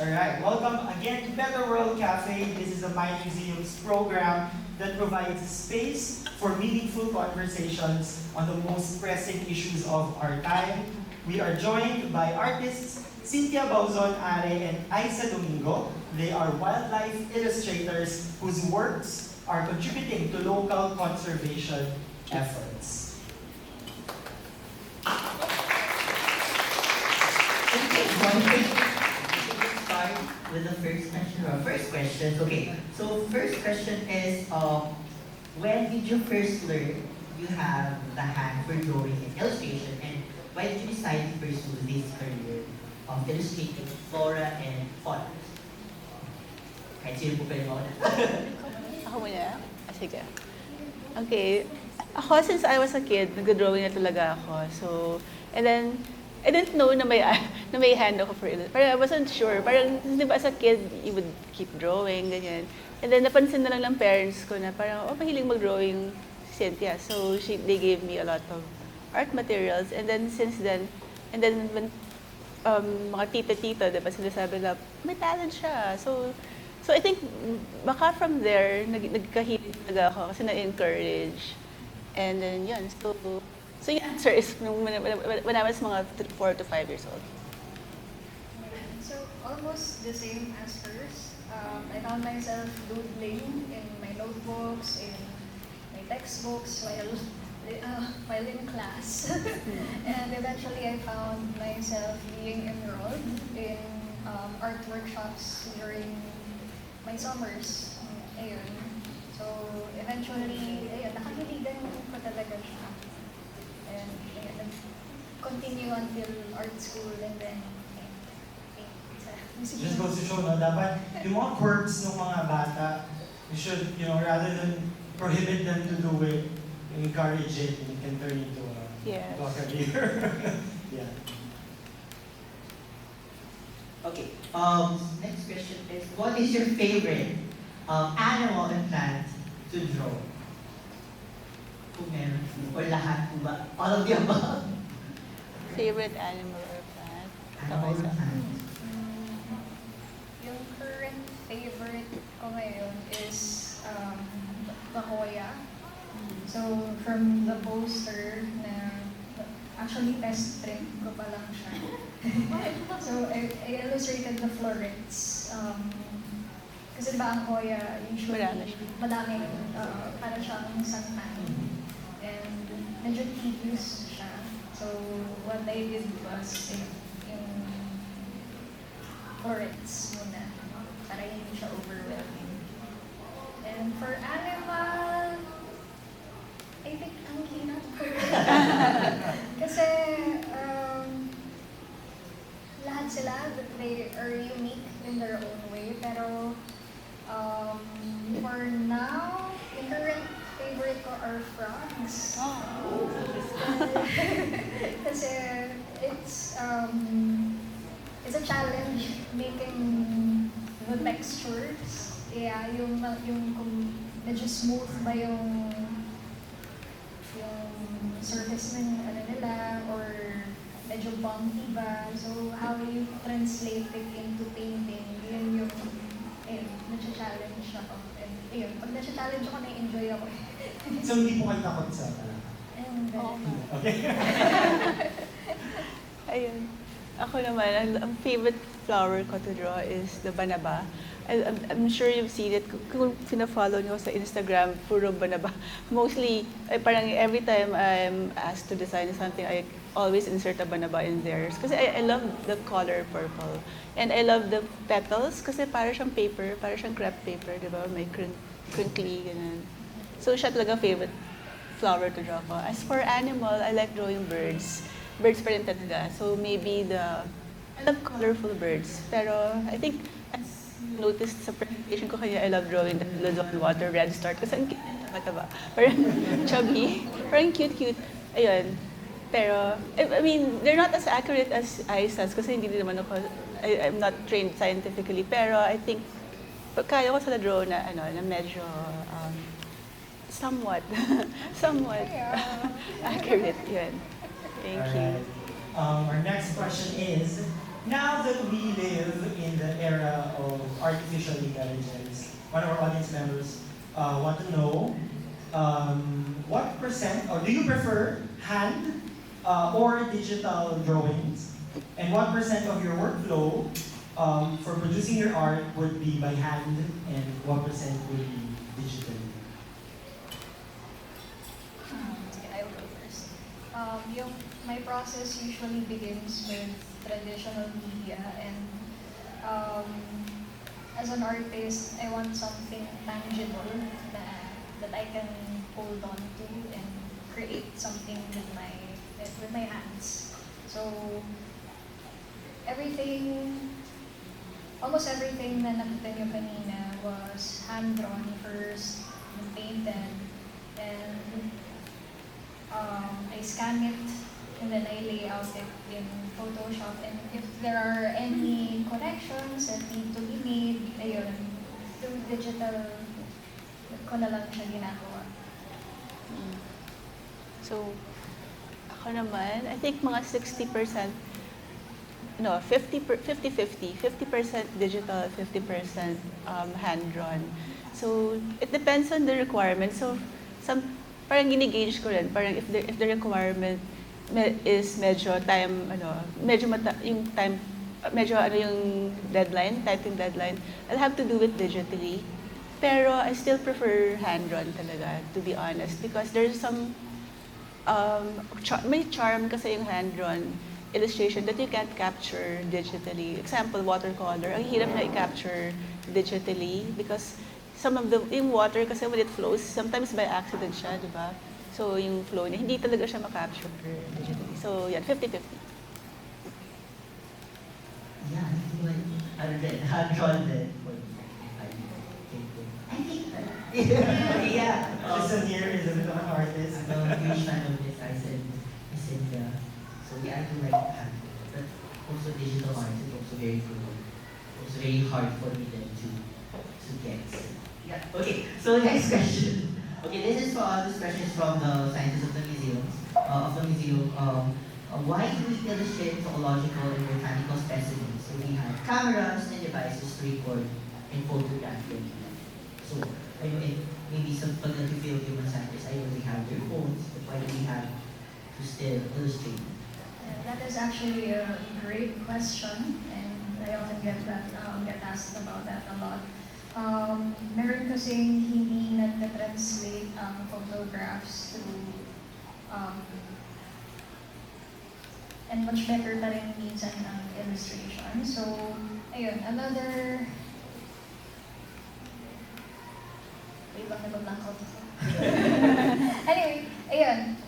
Alright, welcome again to Better World Café. This is a My Museums program that provides space for meaningful conversations on the most pressing issues of our time. We are joined by artists Cynthia Bauzon-Arre and Aissa Domingo. They are wildlife illustrators whose works are contributing to local conservation efforts. Start with the first question. Okay, so first question is, when did you first learn you have the hand for drawing and illustration, and why did you decide to pursue this career of illustrating flora and fauna? Kahit sino po pwede mauna. Ako muna? Sige. Okay. Ako, since I was a kid, nag-drawing na talaga ako. So, and then, I didn't know na may hand ako for it. Parang I wasn't sure. Parang, di ba, as a kid, you would keep drawing, ganyan. And then, napansin na lang ng parents ko na parang, mahiling mag-drawing si Cynthia. So, they gave me a lot of art materials. And then, since then, and then, when mga tita-tita, di ba, sinasabi na, may talent siya. So I think, baka from there, nagkahilig talaga ako kasi na-encourage. And then, yun. So yung answer is when I was mga 4 to 5 years old. So almost the same as hers. I found myself doodling in my notebooks, in my textbooks, while in class. And eventually I found myself being enrolled in art workshops during my summers. Ayun. So eventually, ayun, nakahiligan ko talaga siya. And continue until art school, and then Just goes to show, no, dapat yung mga quirks ng mga bata, you should, rather than prohibit them to do it, encourage it, and it can turn into a career. Yeah. Okay, next question is, what is your favorite animal and plant to draw? Kung meron, or lahat po ba? All of the above? Favorite animal or plant? Animal or plant? Yung current favorite ko ngayon is Bahoya. So from the poster na actually test print ko pa lang siya. So I illustrated the florets. Kasi diba ang Hoya usually madaming para siyang santan. And medyo tedious siya. So what I did was yung florets muna para hindi siya overwhelming. And for animal, I think ang hirap ko. Kasi lahat sila, they are unique in their own way. Pero for now, the current favorite ko are frogs. Kasi it's a challenge making the textures. Yeah, yung kung medyo smooth ba yung surface ng nila, or medyo bumpy ba. So how you translate it into painting, yun yung na-challenge ako. And yun, pag na-challenge ako, na-enjoy ako. So hindi po kayo takot sa Okay. Ayun. Ako naman, ang favorite flower ko to draw is the banaba. I'm sure you've seen it. Kung sina-follow niyo sa Instagram, puro banaba. Mostly, parang every time I'm asked to design something, I always insert a banaba in theirs. Kasi I love the color purple. And I love the petals kasi para siyang paper, para siyang crepe paper, di ba? May crinkly, ganun. So siya talaga favorite flower to draw ko. As for animal, I like drawing birds. Birds pa rin talaga. So maybe I love colorful birds. Pero I think, as noticed sa presentation ko kaya, I love drawing the Luzon water redstart kasi ang cute nila, mataba. Parang chubby, parang cute-cute. Ayun. Pero, I mean, they're not as accurate as Aissa's kasi hindi naman ako, I'm not trained scientifically. Pero I think, kaya ko sa draw na, na medyo somewhat accurate. Yun. Thank you. Our next question is, Now that we live in the era of artificial intelligence, one of our audience members want to know what percent, or do you prefer hand or digital drawings? And what percent of your workflow for producing your art would be by hand, and what percent would be digital? Okay, I will go first. My process usually begins with traditional media, and as an artist, I want something tangible that I can hold on to and create something with my hands. So almost everything na nakita niyo kanina was hand-drawn first, and painted, and I scan it, and then I lay out it in Photoshop. And if there are any corrections that need to be made, ayun, through digital, ko na lang siya ginagawa. So, ako naman, I think mga 60%, no, 50-50. 50% digital, 50% hand-drawn. So, it depends on the requirement. So, parang gine-gauge ko rin, parang if the requirement is medyo time, yung time, yung deadline, typing deadline, I'll have to do it digitally. Pero I still prefer hand-drawn talaga, to be honest, because there's some, may charm kasi yung hand-drawn illustration that you can't capture digitally. Example, watercolor. Ang hirap na i-capture digitally because yung water kasi when it flows, sometimes by accident siya, di ba? So, yung flow niya, hindi talaga siya ma-capture digitally. So, yan, 50-50. Yeah, ano din, hand-drawn din. I think, yeah. Listen here is a bit of an artist. I'm a huge fan of this, Cynthia. So yeah, I do like hand, but also digital art is also very cool. Also very hard for me then to get. Yeah. Okay. So next question. Okay, this question is from the scientists of the museum. Why do we illustrate zoological and botanical specimens? So we have cameras and devices to record and photograph them. So maybe some pag nag-film human scientists, I know they have their phones, but why do we have to still illustrate? That is actually a great question, and I often get asked about that a lot. Meron kasing hindi nagta-translate ang photographs to and much better pa rin minsan ang illustration. So, ayun, another wait lang, nabablank ako. Anyway, ayun,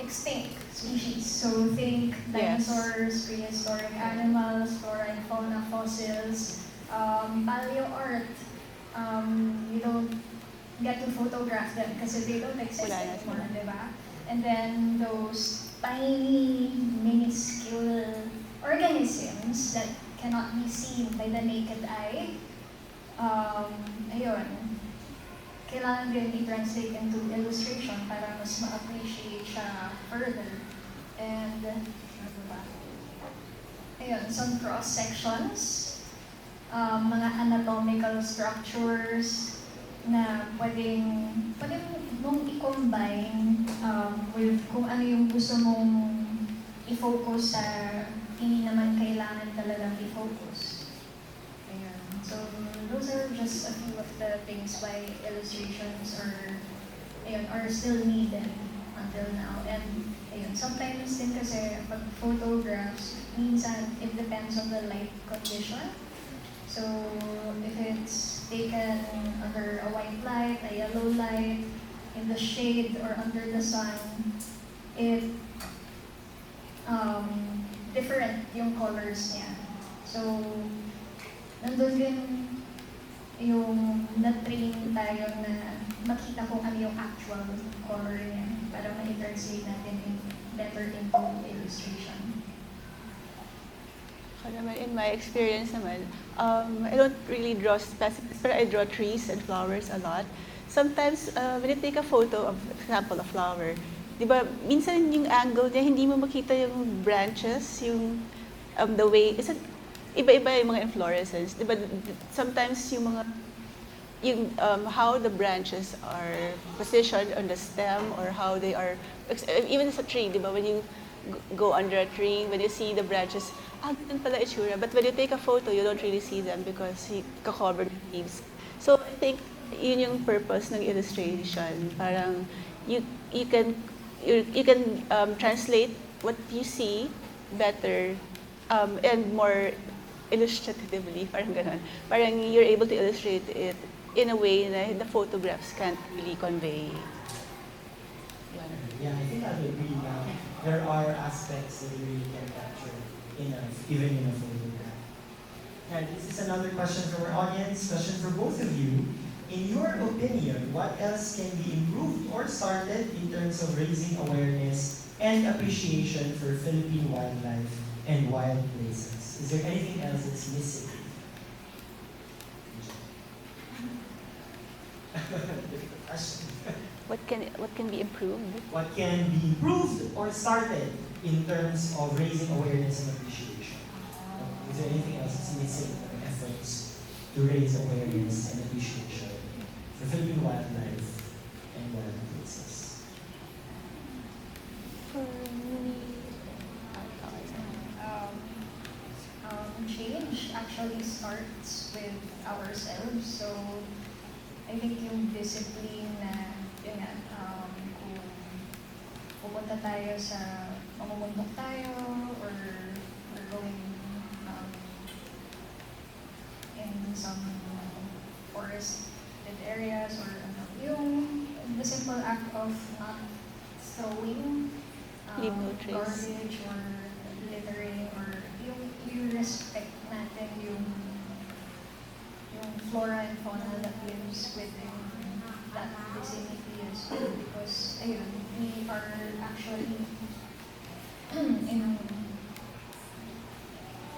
extinct species. So think dinosaurs, prehistoric animals, flora and fauna, fossils, paleo art. You don't get to photograph them kasi they don't exist anymore, di ba? And then those tiny, minuscule organisms that cannot be seen by the naked eye, ayun, kailangan din i-translate into illustration para mas ma-appreciate siya further. And, ano ba? Ayun, some cross-sections, mga anatomical structures na pwedeng mong i-combine with kung ano yung gusto mong i-focus sa hindi naman kailangan talagang i-focus. Ayun. So, those are just a few of the things why illustrations are still needed until now. And ayun, sometimes din kasi pag photographs, minsan it depends on the light condition. So, if it's taken under a white light, a yellow light, in the shade or under the sun, it different yung colors niya. So, nandun din yung na-train tayo na makita kung ano yung actual color niya para ma-translate natin better into illustration. In my experience naman, I don't really draw specific, but I draw trees and flowers a lot. Sometimes, when you take a photo of, example, a flower, di ba, minsan yung angle niya, hindi mo makita yung branches, yung the way, iba-iba yung mga inflorescence. Diba, sometimes how the branches are positioned on the stem or how they are, even sa tree, diba, when you go under a tree, when you see the branches, ganun pala itsura. But when you take a photo, you don't really see them because ka-covered with leaves. So I think yun yung purpose ng illustration. Parang you can translate what you see better and more illustratively, parang ganun. Parang you're able to illustrate it in a way na the photographs can't really convey. Yeah, I think I would agree now. There are aspects that you really can capture even in a photograph. And this is another question from our audience, question for both of you. In your opinion, what else can be improved or started in terms of raising awareness and appreciation for Philippine wildlife and wild places? Is there anything else that's missing? Difficult question. What can be improved? What can be improved or started in terms of raising awareness and appreciation? Is there anything else that's missing in our efforts to raise awareness and appreciation for Philippine wildlife and wild places? For me, change actually starts with ourselves. So, I think yung discipline na, yun nga, kung pupunta tayo sa, mamumundok tayo, or we're going in some forested areas, or yung the simple act of not throwing leave no trace. garbage or littering, or yung respect natin yung flora and fauna that lives within that vicinity as well, because ayun, we are actually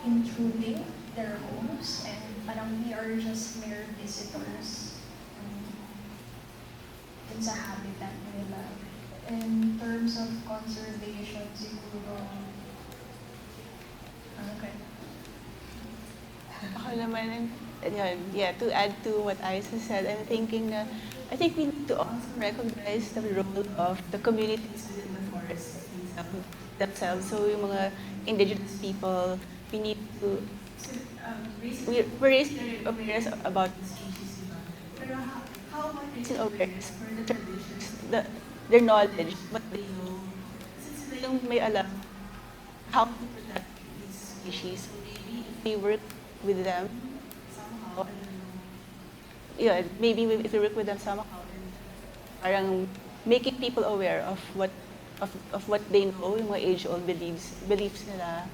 intruding their homes, and parang we are just mere visitors dun sa habitat nila. In terms of conservation, siguro, okay. Ako naman, yeah, to add to what Aissa said, I'm thinking I think we need to also recognize the role of the communities within the forest themselves. So yung mga indigenous people, we need to raise awareness about the species. Pero how about raising awareness for the traditions, their knowledge, what they know, since sila yung may alam how to protect these species. So maybe if we work with them somehow, yeah, maybe if we work with them somehow, parang making people aware of what they know, yung mga age-old beliefs nila,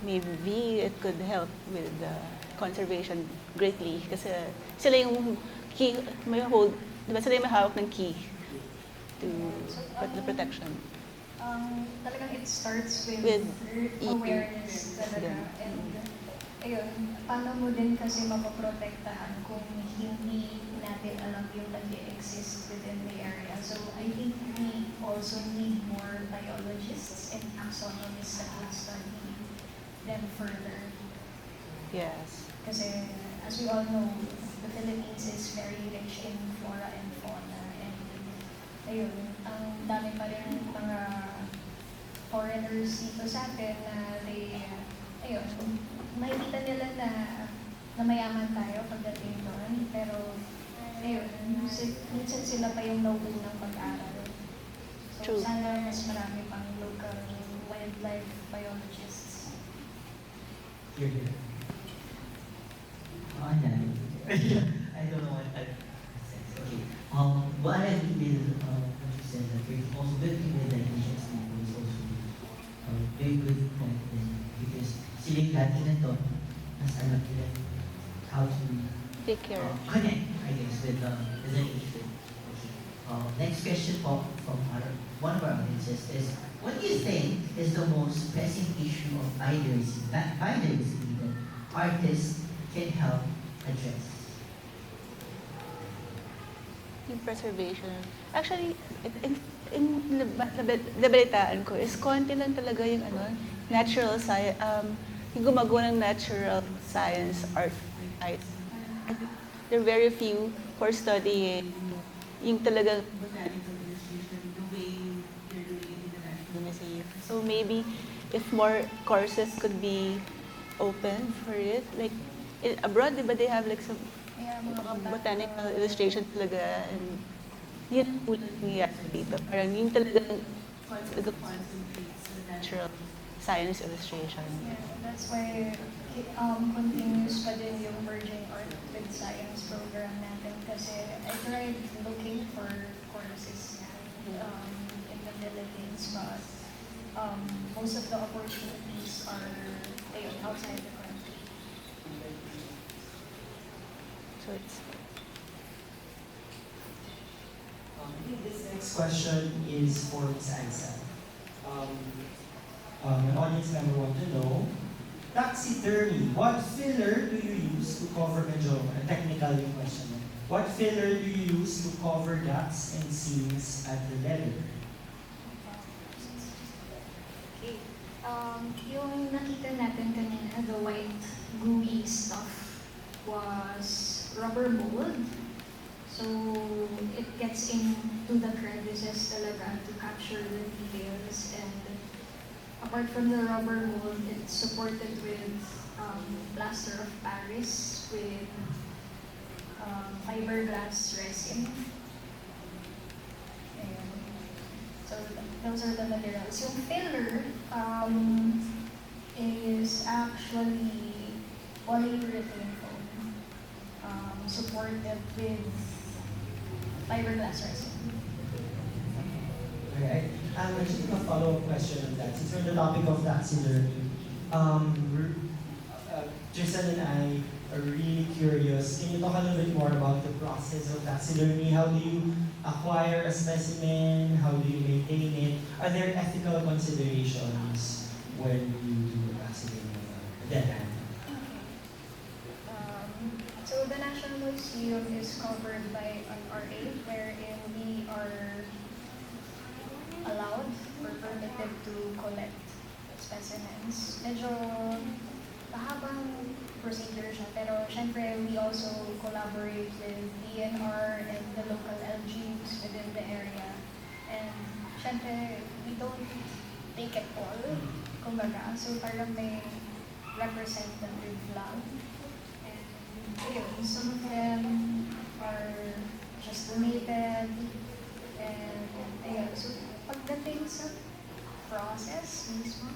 maybe it could help with the conservation greatly. Kasi sila yung key, may hold, diba sila yung may hawak ng key to the protection. Talagang it starts with awareness talaga. Yeah. And ayun, paano mo din kasi mapoprotektahan kung hindi natin alam yung nag-exist within the area. So I think we also need more biologists and taxonomists that will study them further. Yes. Kasi as we all know, the Philippines is very rich in flora and fauna. And ayun, ang dami pa rin mga foreigners dito sa atin na ayun, makikita nila na mayaman tayo pagdating doon. Pero ayun, minsan sila pa yung nauunang pag-aral. So True. sana mas marami pang local wildlife biologists. Here, here. I don't know what that says. Okay. What I agree with what you said, that we're also working with the indigenous people is also a very good point because sila yung dati na to, mas alam nila how to Take care. connect, I guess, with the nation. Okay. Next question from one of our audiences is, what do you think is the most pressing issue of biodiversity that artists can help address? Yung preservation. Actually, nabalitaan ko is konti lang talaga yung natural gumagawa ng natural science, art, arts. There are very few for studying yung talagang botanical illustration, the way they're doing it in the National Museum. So maybe if more courses could be open for it, like abroad, di ba they have like some Yeah, mga botanical illustration talaga, and yun ang ulat nangyayari dito. Parang yung talagang concentrates sa natural science illustration. Yeah, that's why continuous pa din yung Virgin Art with Science program natin kasi I tried looking for courses in the Philippines, but most of the opportunities are outside the country. So it's I think this next question is for Ms. Aissa. An audience member want to know, taxidermy, what filler do you use to cover, medyo technical yung question. What filler do you use to cover gaps and seams at the leather? Okay. Yung nakita natin kanina, the white gooey stuff was rubber mold. So it gets into the crevices talaga to capture the details, and apart from the rubber mold, it's supported with plaster of Paris with fiberglass resin. Ayan. So those are the materials. Yung filler is actually polyurethane foam supported with fiberglass resin. Alright. Just a follow-up question on that. Since we're on the topic of taxidermy, Tristan and I are really curious. Can you talk a little bit more about the process of taxidermy? How do you acquire a specimen? How do you maintain it? Are there ethical considerations when you do taxidermy of a dead animal? So the National Museum is covered by an RA wherein we are allowed or permitted to collect specimens. Medyo mahabang procedure siya, pero syempre we also collaborate with DNR and the local LGUs within the area. And syempre, we don't take it all, kumbaga. So parang may representative lang. Ayun, some of them are just donated, and ayun, so pagdating sa process mismo,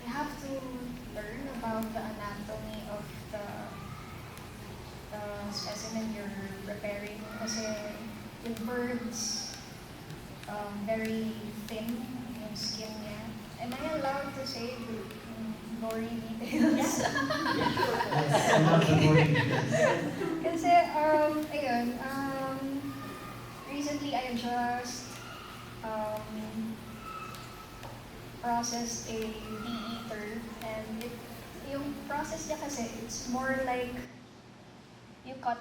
you have to learn about the anatomy of the specimen you're preparing kasi with birds, very thin yung skin niya. Am I allowed to say gory details? Yes, I love the boring details. Kasi, ayun, recently I just processed a bee eater, and yung process niya kasi, it's more like you cut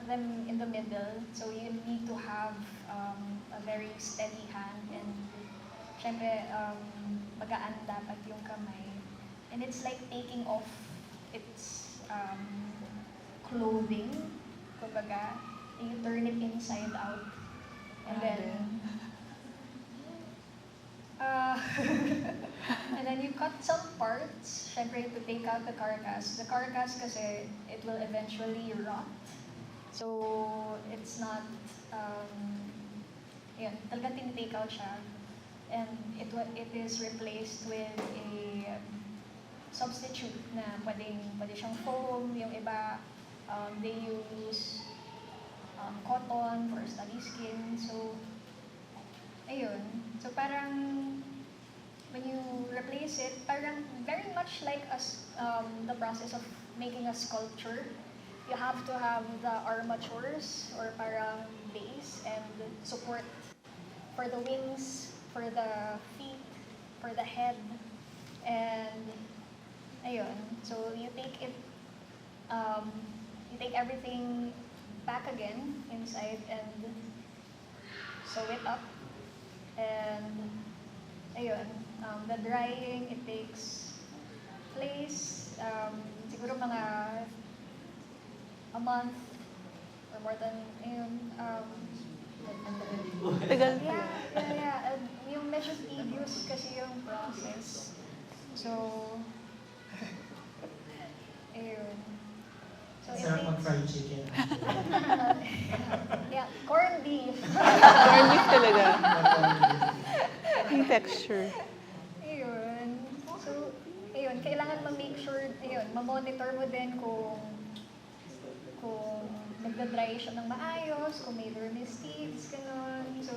them in the middle, so you need to have a very steady hand, and syempre, magaan dapat yung kamay. And it's like taking off its clothing, kumbaga, you turn it inside out, and then and then you cut some parts, syempre to take out the carcass. The carcass kasi, it will eventually rot. So, it's not, yun, talagang tinitake out siya. And it is replaced with a substitute na pwede siyang foam, yung iba, they use cotton for study skin. So, ayun. So parang, when you replace it, parang very much like the process of making a sculpture. You have to have the armatures or parang base and support for the wings, for the feet, for the head, and ayun. So you take it, you take everything back again inside and sew it up, and ayun. the drying, it takes place, siguro mga a month or more than, Tagal. yeah. Yung medyo tedious kasi yung process. So, ayun. So, it Sarap takes, mag-fried chicken. yeah, corned beef. Corned beef talaga. Yung texture. Ayun. So, ayun, kailangan ma-make sure, ayun, ma-monitor mo din kung nagda-dry siya ng maayos, kung may vermicides, gano'n. So,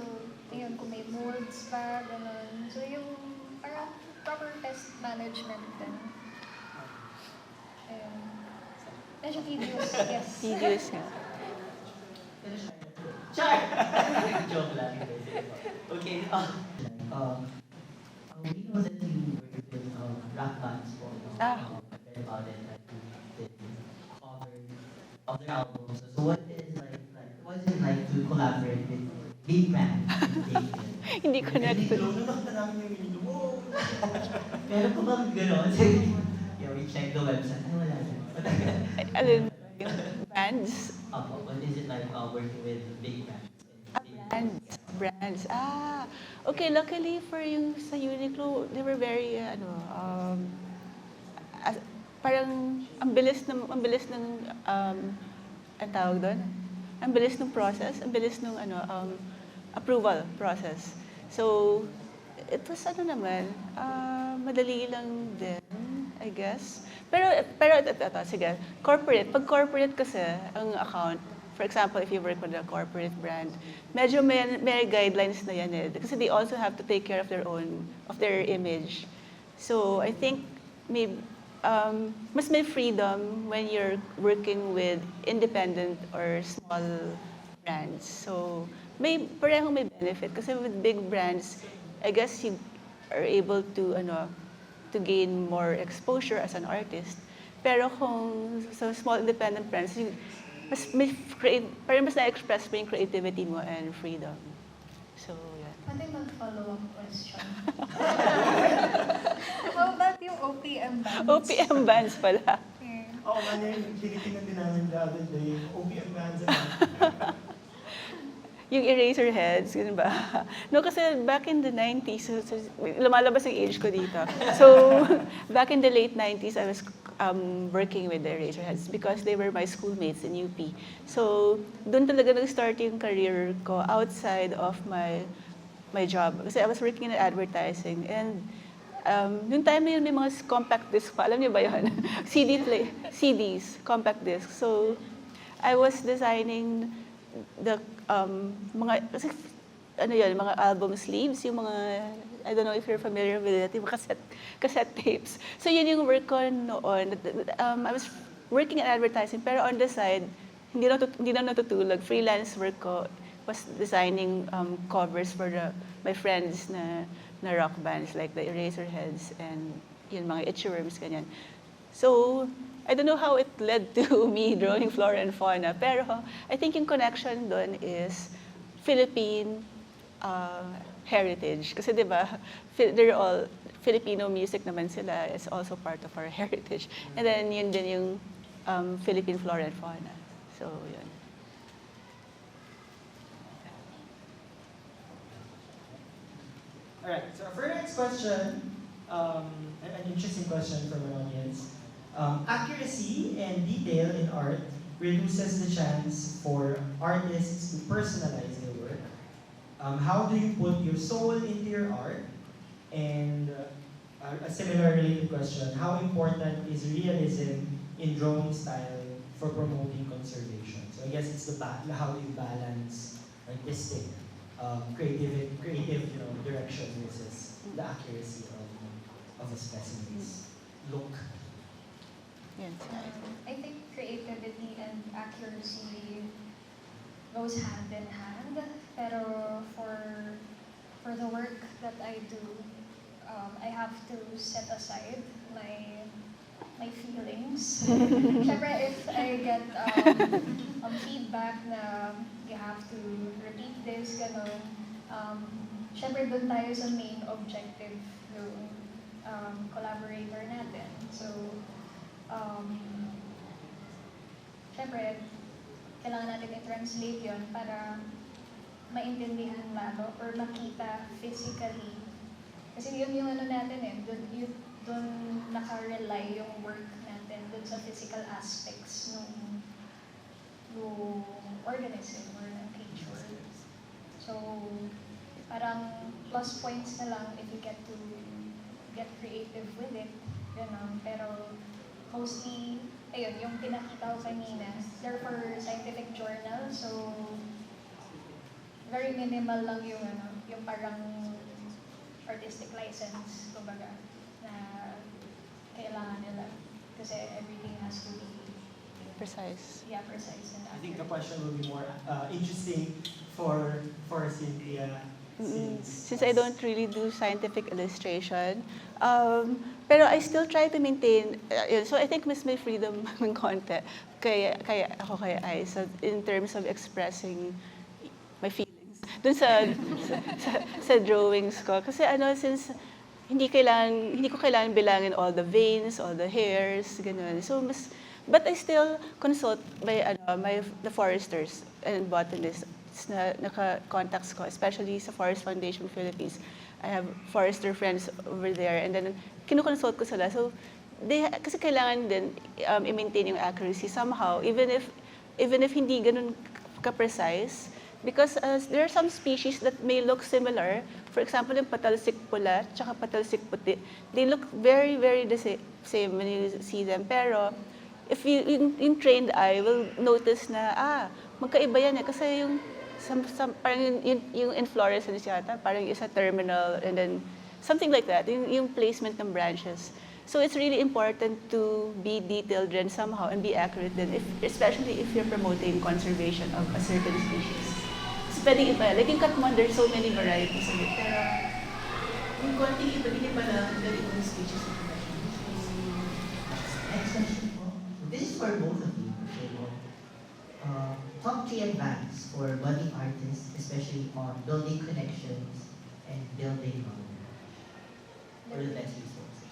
ayun, kung may molds pa, gano'n. So, yung parang proper pest management din. Ayun. Medyo tedious, yes. Tedious nga. Char! Joke lang. Okay. We know that you work with rock bands for about it, like you did cover of their albums. So what is what is it like to collaborate with big bands? Hindi connected. Nilunod na namin yung menu. Wow! Meron pa bang gano'n? Yeah, we check the website. Ay, wala dyan. Alin, yung bands. What is it like working with big bands? Brands. Okay, luckily for yung sa Uniqlo, they were very, parang ang bilis ng, ang tawag doon? Ang bilis ng process, ang bilis ng, approval process. So, it was naman, madali lang din, I guess. Pero ito, sige, corporate. Pag corporate kasi, ang account, for example, if you work with a corporate brand, medyo may guidelines na yan eh. Kasi they also have to take care of their image. So, I think, mas may freedom when you're working with independent or small brands. So, parehong may benefit. Kasi with big brands, I guess you are able to gain more exposure as an artist. Pero kung sa small independent brands, parang mas na-express mo yung creativity mo and freedom. So, yeah. Pwede mag-follow-up question. How about yung OPM bands? OPM bands pala. Okay. Oo, yung tinitingnan din namin the other day, OPM bands. Yung eraser heads, yun ba? No, kasi back in the 90s, so lumalabas yung age ko dito. So, back in the late 90s, I was working with the eraser heads because they were my schoolmates in UP. So, doon talaga nag-start yung career ko outside of my job. Kasi I was working in advertising. And yung time na yun, may mga compact disc pa. Alam niyo ba yun? CDs, compact disc. So, I was designing the kasi mga album sleeves, yung mga, I don't know if you're familiar with it, yung cassette tapes. So yun yung work ko noon. I was working in advertising, pero on the side, hindi na natutulog. Freelance work ko was designing covers for my friends na rock bands like the Eraserheads and yun, mga Itchyworms, ganyan. So, I don't know how it led to me drawing flora and fauna, pero I think yung connection doon is Philippine heritage. Kasi di ba, they're all Filipino music naman sila. It's also part of our heritage. And then yun din yung Philippine flora and fauna. So, yun. Alright, so for our next question, an interesting question from an audience. Accuracy and detail in art reduces the chance for artists to personalize their work. How do you put your soul into your art? And a similar related question, how important is realism in drawing style for promoting conservation? So I guess it's how do you balance artistic, creative direction versus the accuracy of a specimen's look. Yes. I think creativity and accuracy goes hand in hand. Pero for the work that I do, I have to set aside my feelings. Siyempre, if I get feedback na you have to repeat this, gano'n, siyempre doon tayo sa main objective yung collaborator natin. So, syempre, kailangan natin i-translate yun para maintindihan lalo or makita physically. Kasi yun yung ano natin eh, doon naka-rely yung work natin, doon sa physical aspects ng organism or ng creature. So, parang plus points na lang if you get to get creative with it, gano'n. Pero mostly, ayun, yung pinakita ko kanina, they're for scientific journal, so very minimal lang yung yung parang artistic license, kumbaga, na kailangan nila. Kasi everything has to be Precise. yeah, precise and I think accurate. the question will be more interesting for Cynthia. Since I don't really do scientific illustration, pero I still try to maintain, so I think mas may freedom ng konti kay Aissa in terms of expressing my feelings dun sa drawings ko. Kasi since hindi ko kailangan bilangin all the veins, all the hairs, ganun. So but I still consult the foresters and botanists na naka-contacts ko, especially sa Forest Foundation Philippines. I have forester friends over there, and then kinukonsult ko sila. So, kasi kailangan din i-maintain yung accuracy somehow, even if hindi ganun ka-precise, because there are some species that may look similar. For example, yung patalsik pula, tsaka patalsik puti, they look very, very the same when you see them. Pero, if yung trained eye will notice na, magkaiba yan eh, kasi parang yung inflorescence yata, parang isa terminal, and then something like that, yung placement ng branches. So it's really important to be detailed then somehow and be accurate then, especially if you're promoting conservation of a certain species. So pwedeng iba, like yung katmon, there's so many varieties of it, pero yung konting iba, hindi pala very own species of Next question po. This is for both of you. Top 3 advice for budding artists, especially on building connections and building for the best resources.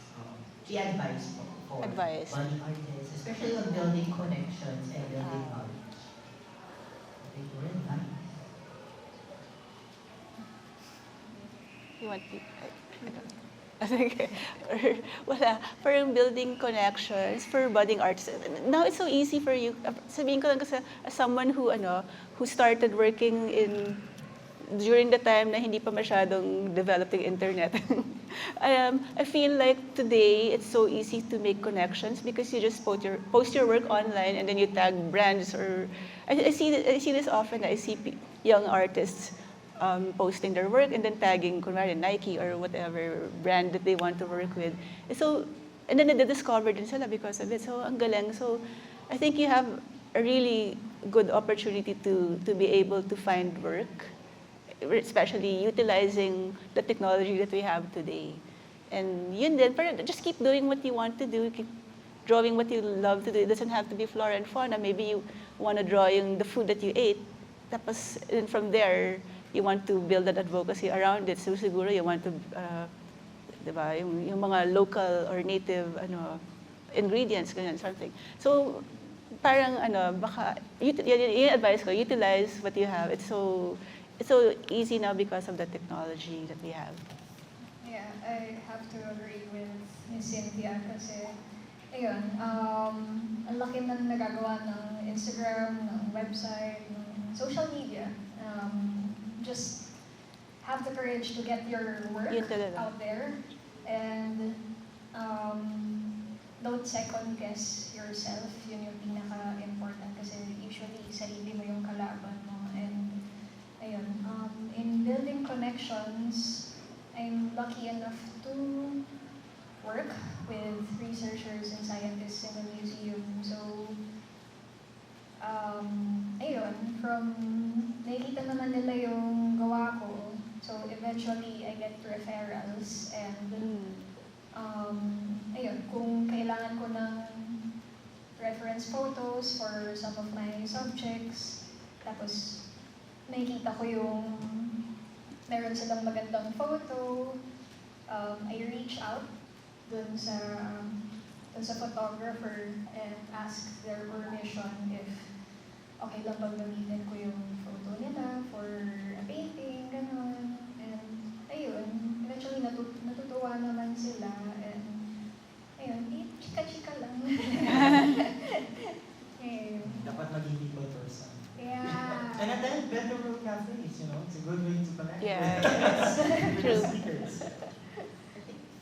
3 advice for budding artists, especially on building connections and building knowledge. Okay, good. Nice. You want to? Okay. Wala. Parang building connections for budding artists. Now it's so easy for you. Sabihin ko lang kasi as someone who started working during the time na hindi pa masyadong developed yung internet. I feel like today it's so easy to make connections because you just post your work online and then you tag brands or I see this often. I see young artists posting their work and then tagging kunwari Nike or whatever brand that they want to work with. So, and then they discover din sila because of it. So, ang galing. So, I think you have a really good opportunity to be able to find work, especially utilizing the technology that we have today. And yun din, just keep doing what you want to do, keep drawing what you love to do. It doesn't have to be flora and fauna. Maybe you want to draw the food that you ate. Tapos, and from there, you want to build an advocacy around it. So siguro you want to, diba, yung mga local or native ingredients, ganyan, something. So parang baka, yung advice ko, utilize what you have. It's so easy now because of the technology that we have. Yeah, I have to agree with Ms. Cynthia kasi, ayun, ang laki ng nagagawa ng Instagram, ng website, ng social media. Just have the courage to get your work out there and don't second guess yourself. Yun yung pinaka-important kasi usually sarili mo yung kalaban mo. And ayun, in building connections, I'm lucky enough to work with researchers and scientists in the museum. So, ayun, nakikita naman nila yung gawa ko. So, eventually, I get referrals and, ayun, kung kailangan ko ng reference photos for some of my subjects, tapos, nakikita ko yung meron silang magandang photo, I reach out dun sa photographer and ask their permission if okay lang bang gamitin ko yung photo nila for a painting, gano'n. And ayun, eventually natutuwa naman sila and ayun, chika-chika lang. Ayun. Dapat maging people person. Yeah. And then, better world cafes, you know, it's a good way to connect Yeah, with true. the speakers.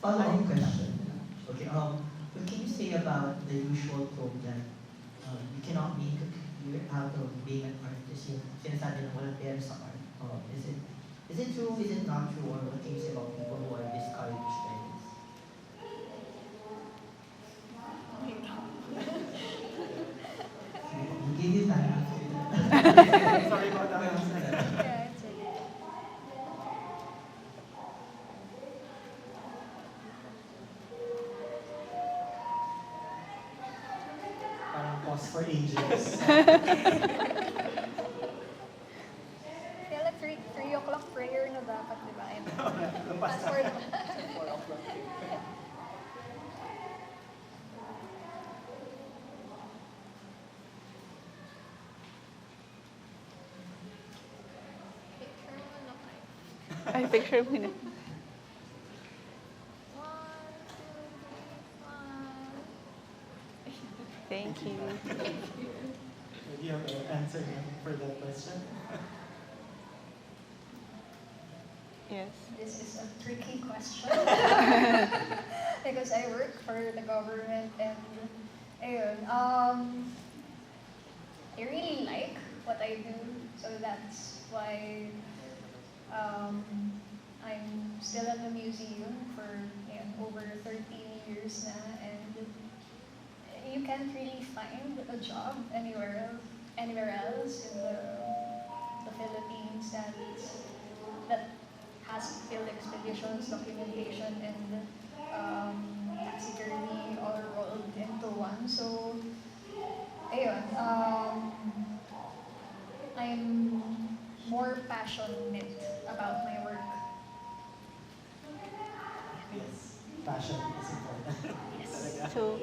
Follow-up question. Okay, what can you say about the usual trope that you cannot make a career out of being an artist? Yung sinasabi na walang pera sa art. Is it true? Is it not true? Or what can you say about people who are discouraged by this? We'll give you time. Sorry about that. Yeah, it's okay. Parang pause for ages. Kaya like 3 o'clock prayer na dapat, di ba? And Lampas fast na. forward. Picture mo na kayo. Ay, picture mo na. 1, 2, 3, 1. Thank you. Do you have an answer for that question? Yes. This is a tricky question. Because I work for the government and ayun, I really like what I do, so that's why I'm still at the museum for over 13 years na, and you can't really find a job anywhere else in the Philippines that has field expeditions, documentation, and security all rolled into one. So, ayun, I'm more passionate about my work. Yes. Passion is important. Talaga. So,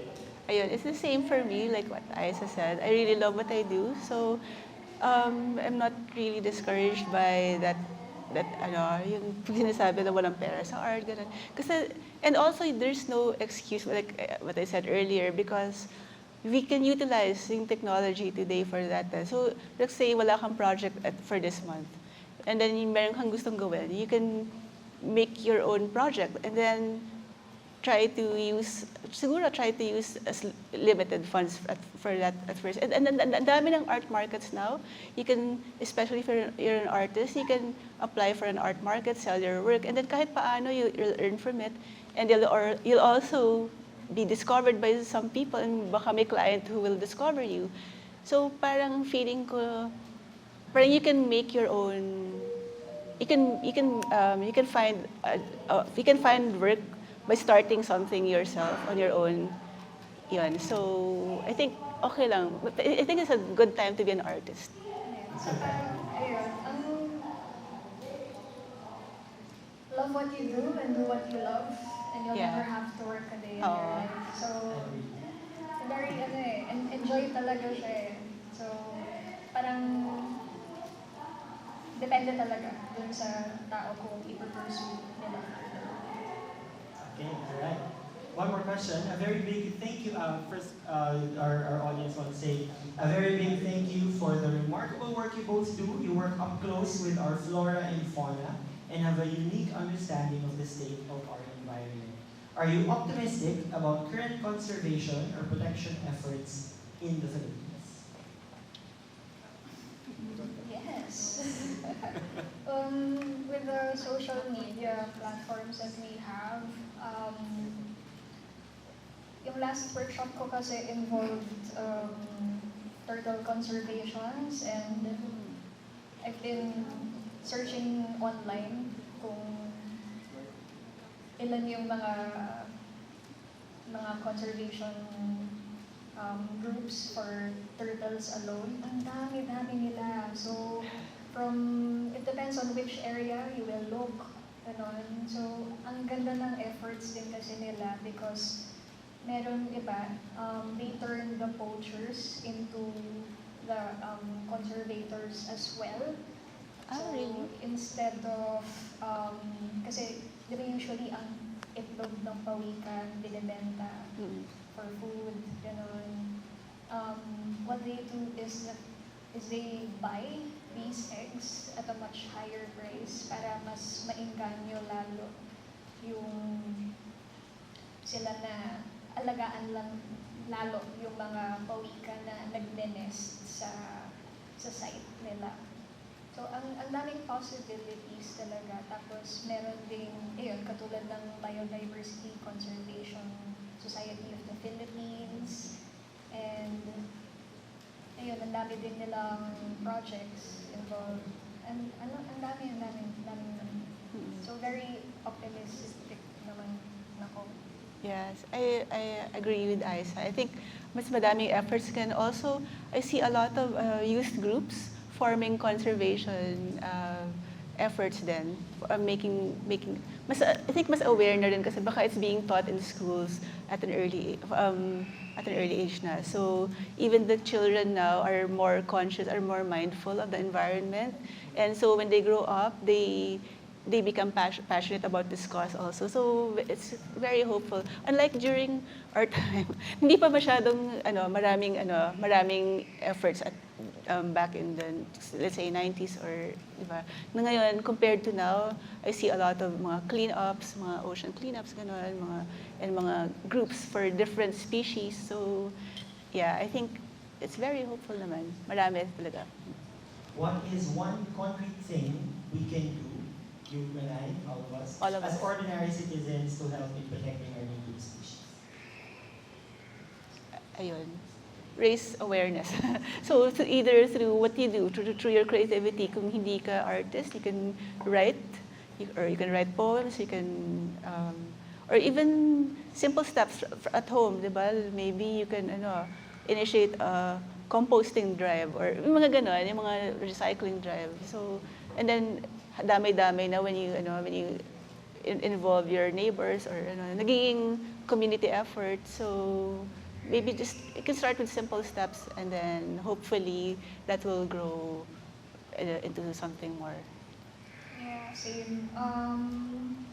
ayun, it's the same for me, like what Aissa said. I really love what I do. So, I'm not really discouraged by that yung sinasabi na walang pera sa art, ganun. Kasi, and also, there's no excuse, like what I said earlier, because we can utilize yung technology today for that. So, let's say wala kang project for this month, and then meron kang gustong gawin, you can make your own project, and then try to use as limited funds for that at first. And then ang dami ng art markets now. You can, especially if you're an artist, you can apply for an art market, sell your work, and then kahit paano you'll earn from it, and you'll also be discovered by some people, and baka may client who will discover you. So parang feeling ko, parang you can make your own. You can find work by starting something yourself on your own. Yun. So, I think okay lang. I think it's a good time to be an artist. So ayun, love what you do and do what you love, and you'll Yeah. never have to work a day in Oo. your life. So, very enjoy talaga siya eh. So, parang depende talaga dun sa tao kung i-pursue nila. Okay, all right. One more question. A very big thank you. First, our audience wants to say a very big thank you for the remarkable work you both do. You work up close with our flora and fauna and have a unique understanding of the state of our environment. Are you optimistic about current conservation or protection efforts in the Philippines? Yes. With the social media platforms that we have, yung last workshop ko kasi involved turtle conservations, and I've been searching online kung ilan yung mga conservation groups for turtles alone. Ang dami-dami nila. So, it depends on which area you will look. ganon. So, ang ganda ng efforts din kasi nila because meron iba, they turn the poachers into the conservators as well. Ah, So, really? instead of, kasi di ba usually ang itlog ng pawikan, binibenta Mm. for food, gano'n. What they do is they buy these eggs at a much higher price para mas maingganyo lalo yung sila na alagaan lang lalo yung mga pawikan na nagne-nest sa site nila. So, ang daming possibilities talaga. Tapos, meron ding, ayun, katulad ng Biodiversity Conservation Society of the Philippines. And, ayun, ang dami din nilang projects involved. And, ang dami. So, very optimistic naman ako. Yes, I agree with Aissa. I think mas madaming efforts can also, I see a lot of youth groups forming conservation efforts then, mas, I think mas aware na rin kasi baka it's being taught in schools at an early age na. So even the children now are more conscious, are more mindful of the environment. And so when they grow up, they become passionate about this cause also. So it's very hopeful. Unlike during our time, hindi pa masyadong maraming efforts at back in the, let's say, 90s or diba. Na ngayon, compared to now, I see a lot of mga cleanups, mga ocean cleanups, gano'n, mga groups for different species. So yeah, I think it's very hopeful naman. Marami talaga. What is one concrete thing we can do, you and I, all of us, as ordinary citizens to help in protecting our native species? Ayun. Raise awareness. So either through what you do, through your creativity, kung hindi ka artist, you can write, or you can write poems, you can, or even simple steps at home, di ba? Maybe you can initiate a composting drive, or yung mga ganon, yung mga recycling drive. So, and then, damay-damay na when you involve your neighbors, or nagiging community effort. So, maybe just, you can start with simple steps and then hopefully that will grow into something more. Yeah, same.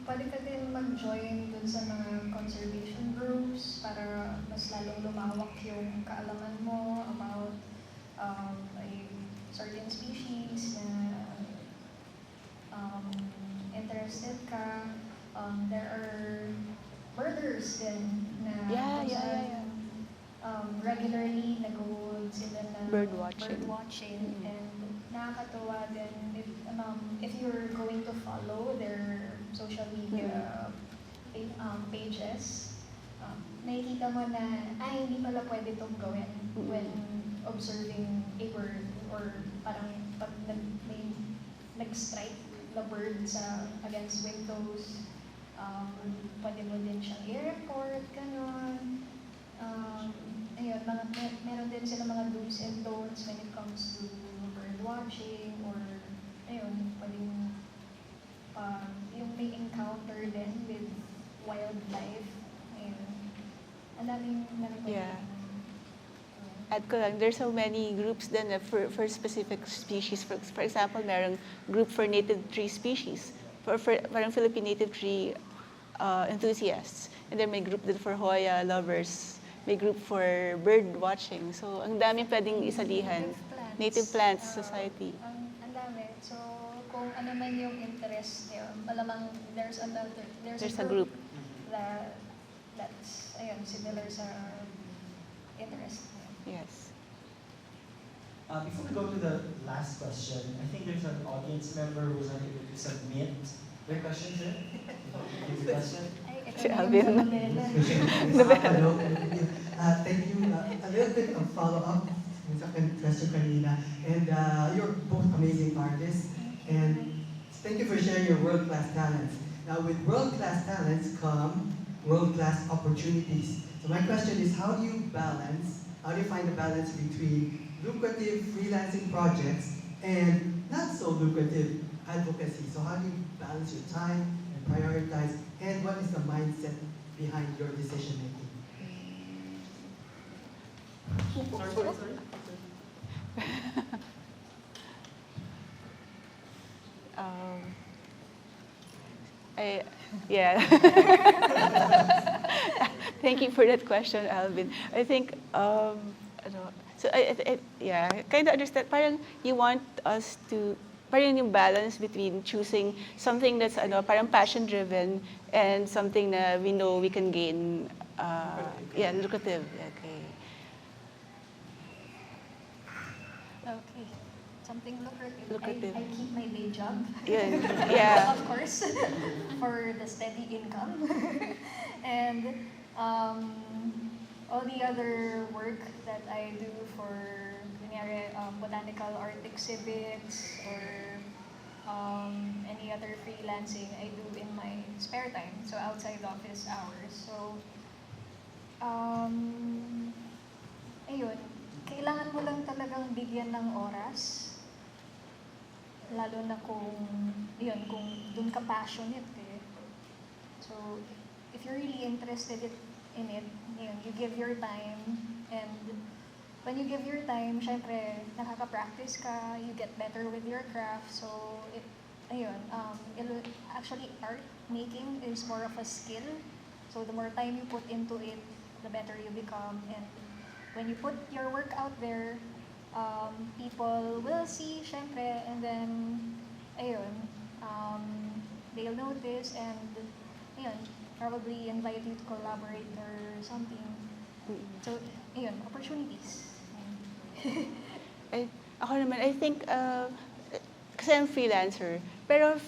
Pwede ka din mag-join dun sa mga conservation groups para mas lalong lumawak yung kaalaman mo about a certain species na interested ka. There are birders din na regularly nag-hold sila ng Bird watching. And nakakatuwa din if you're going to follow their social media pages, nakikita mo na hindi pala pwede itong gawin when observing a bird, or parang pag nag-strike the bird against windows, pwede mo din siyang i-report, gano'n. Ayun, meron din sila mga do's and don'ts when it comes to bird watching, or ayun, pwedeng yung may encounter din with wildlife. Ayun. Ang daming Yeah. Add ko lang, there's so many groups then for specific species. For example, merong group for native tree species, parang Philippine native tree enthusiasts. And then may group din for Hoya lovers. May group for bird watching. So, ang daming pwedeng isalihan. Native Plants Society. Ang dami. So, kung ano man yung interest niyo, malamang there's a group that's similar sa interest niyo. Yes. Before we go to the last question, I think there's an audience member who's not able to submit their question, sir. Your question? Si Alvin. Hello. Thank you. A little bit of follow-up sa question kanina. And you're both amazing artists. And thank you for sharing your world-class talents. Now, with world-class talents come world-class opportunities. So my question is, how do you find the balance between lucrative freelancing projects and not so lucrative advocacy? So how do you balance your time prioritize, and what is the mindset behind your decision making? Sorry. Um, yeah. Thank you for that question, Alvin. I think, ano, so yeah, kind of understand. Parang you want us to, parang yung balance between choosing something that's ano, parang passion-driven and something na we know we can gain, yeah, lucrative. Okay. Okay. Something lucrative. Lucrative. I keep my day job. Yeah. Yeah. Of course, for the steady income. And all the other work that I do for kunyari, botanical art exhibits or any other freelancing I do in my spare time, so outside office hours. So, ayun, kailangan mo lang talagang bigyan ng oras. Lalo na kung dun ka passionate eh. So, if you're really interested in it, you give your time, and when you give your time, syempre, nakaka-practice ka, you get better with your craft, so, actually, art making is more of a skill, so the more time you put into it, the better you become, and when you put your work out there, people will see, syempre, and then, they'll notice, and, probably invite you to collaborate or something. So, opportunities. Ako naman, I think, kasi I'm freelancer, pero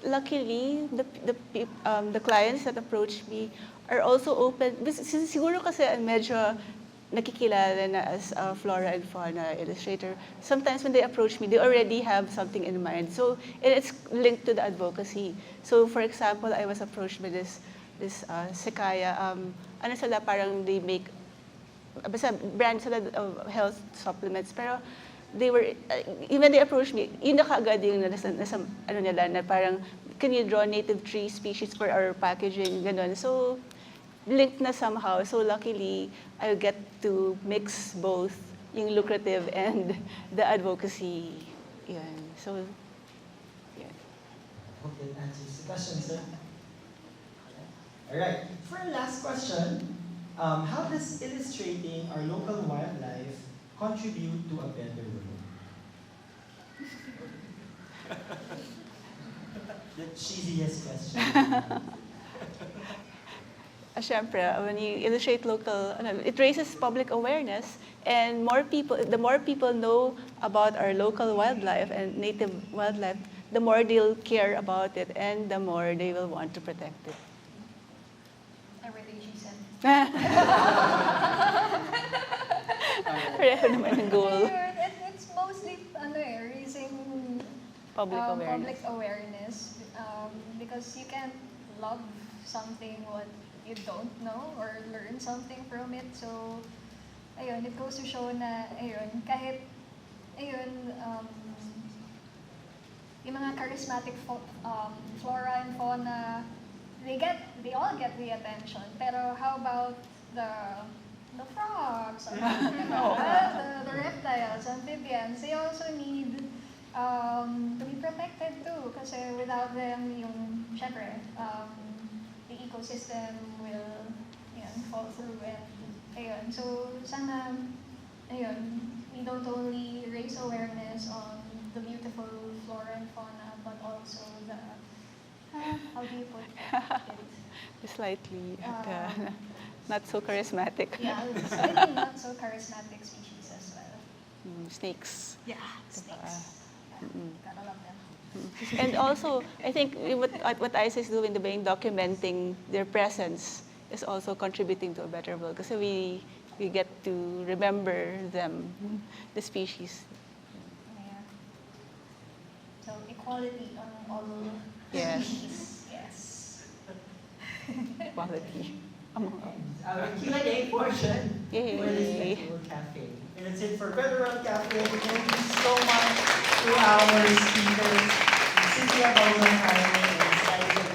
luckily, the clients that approach me are also open. Siguro kasi medyo nakikilala na as a flora and fauna illustrator. Sometimes when they approach me, they already have something in mind. So it's linked to the advocacy. So for example, I was approached by this Sekaya. Ano sila, parang they make, basta brand sila of health supplements. Pero they were, even they approached me, yun na kaagad yung nasa ano nila, na parang, can you draw native tree species for our packaging, ganun. So, linked na somehow. So luckily, I get to mix both yung lucrative and the advocacy. Yun. So, yeah. Okay, answers the question, sir. All right. For our last question, how does illustrating our local wildlife contribute to a better world? The cheesiest question. Siyempre, when you illustrate local, it raises public awareness, and the more people know about our local wildlife and native wildlife, the more they'll care about it, and the more they will want to protect it. Everything she said. Pareho naman ang goal. It's mostly raising Public public awareness, because you can't love something what you don't know or learn something from it. So, it goes to show na, kahit, yung mga charismatic flora and fauna, they all get the attention. Pero how about the frogs, or, the reptiles, amphibians? They also need to be protected too, kasi without them, syempre, the ecosystem will fall through, and so sana we don't only raise awareness on the beautiful flora and fauna, but also the how do you put it? Slightly not so charismatic. Yeah, slightly not so charismatic species as well. Snakes. Yeah, snakes. Gotta love them. And also, I think what Aissa is doing, documenting their presence, is also contributing to a better world. Because we get to remember them, the species. Yeah. So equality on all Yes. species. Yes. Quality among all. Our Q&A portion Yay. for this festival cafe. And that's it for Federal Café. Thank you so much to our speakers, Cynthia, Bauzon-Arre, and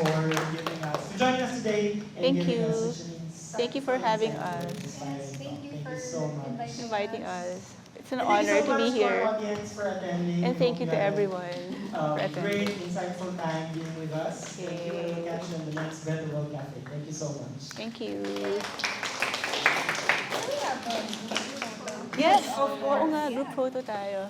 for joining us today and Thank giving you. us such an insightful, Thank you for having insightful, us. inspiring Thank you talk. for so much. Inviting us. It's an And thank you honor so to be much to our here. audience for attending. And thank you Hope to had a, everyone for Great, attending. insightful time being with us. Thank you, and we'll catch you in the next Better World Cafe. Thank you so much. Thank you. We have a Yes, oo nga, group photo tayo.